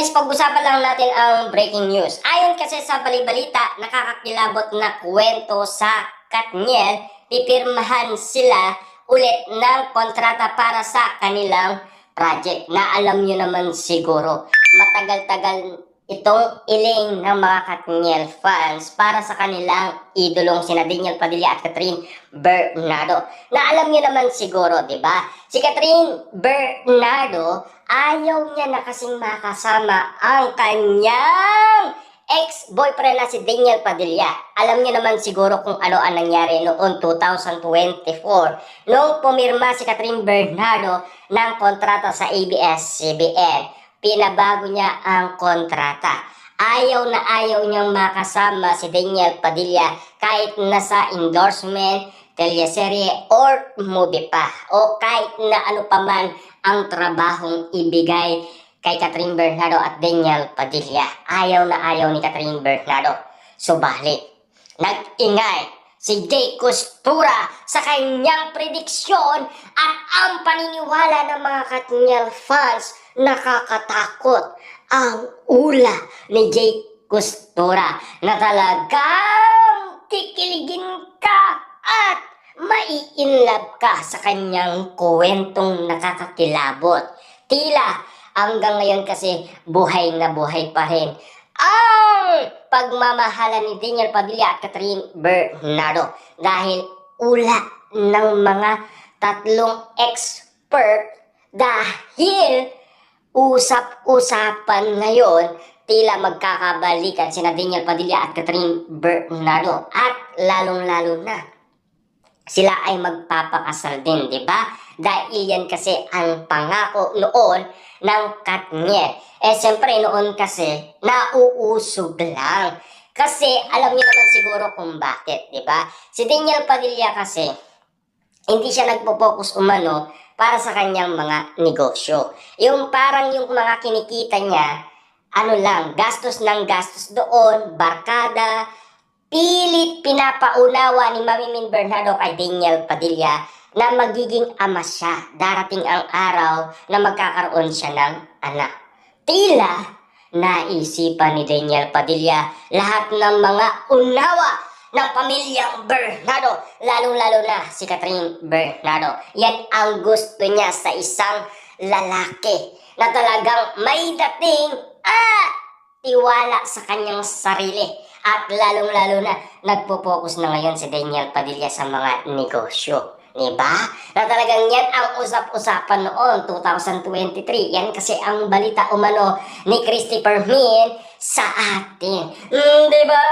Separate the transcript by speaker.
Speaker 1: guys, pag-usapan lang natin ang breaking news. Ayon kasi sa balibalita, nakakakilabot na kwento sa Katniel, pipirmahan sila ulit ng kontrata para sa kanilang project na alam nyo naman siguro. Matagal-tagal itong iling ng mga Katniel fans para sa kanilang idolong sina Daniel Padilla at Catherine Bernardo. Na alam niyo naman siguro, di ba? Si Catherine Bernardo, ayaw niya na kasing makasama ang kanyang ex-boyfriend na si Daniel Padilla. Alam niyo naman siguro kung ano ang nangyari noong 2024 nung pumirma si Catherine Bernardo ng kontrata sa ABS-CBN. Pinabago niya ang kontrata. Ayaw na ayaw niyang makasama si Daniel Padilla kahit nasa endorsement, teleserye, or movie pa. O kahit na ano pa man ang trabahong ibigay kay Catherine Bernardo at Daniel Padilla. Ayaw na ayaw ni Catherine Bernardo. Subalit, nag-ingay si Jay Costura sa kanyang prediksyon at ang paniniwala ng mga Katniel fans. Nakakatakot ang ula ni Jay Costura na talagang kikiligin ka at mai-inlove ka sa kanyang kwentong nakakakilabot. Tila hanggang ngayon kasi buhay na buhay pa rin ang pagmamahalan ni Daniel Padilla at Catherine Bernardo dahil ula ng mga tatlong expert dahil usap-usapan ngayon tila magkakabalikan sina Daniel Padilla at Catherine Bernardo at lalong-lalo na sila ay magpapakasal din, di ba? Dahil yan kasi ang pangako noon ng Katniel. Siyempre noon kasi nauusog lang. Kasi alam niyo naman siguro kung bakit, di ba? Si Daniel Padilla kasi hindi siya nagpo-focus umano para sa kanyang mga negosyo. Yung parang yung mga kinikita niya, ano lang, gastos ng gastos doon, barkada, pilit pinapaunawa ni Mami Min Bernardo kay Daniel Padilla na magiging ama siya. Darating ang araw na magkakaroon siya ng anak. Tila naisipan ni Daniel Padilla lahat ng mga unawa ng pamilyang Bernardo, lalong-lalo na si Catherine Bernardo. Yan ang gusto niya sa isang lalaki na talagang may dating tiwala sa kanyang sarili. At lalong-lalo na nagpo-focus na ngayon si Daniel Padilla sa mga negosyo. Diba? Na talagang yan ang usap-usapan noon, 2023. Yan kasi ang balita umano ni Christopher Min sa atin. Diba?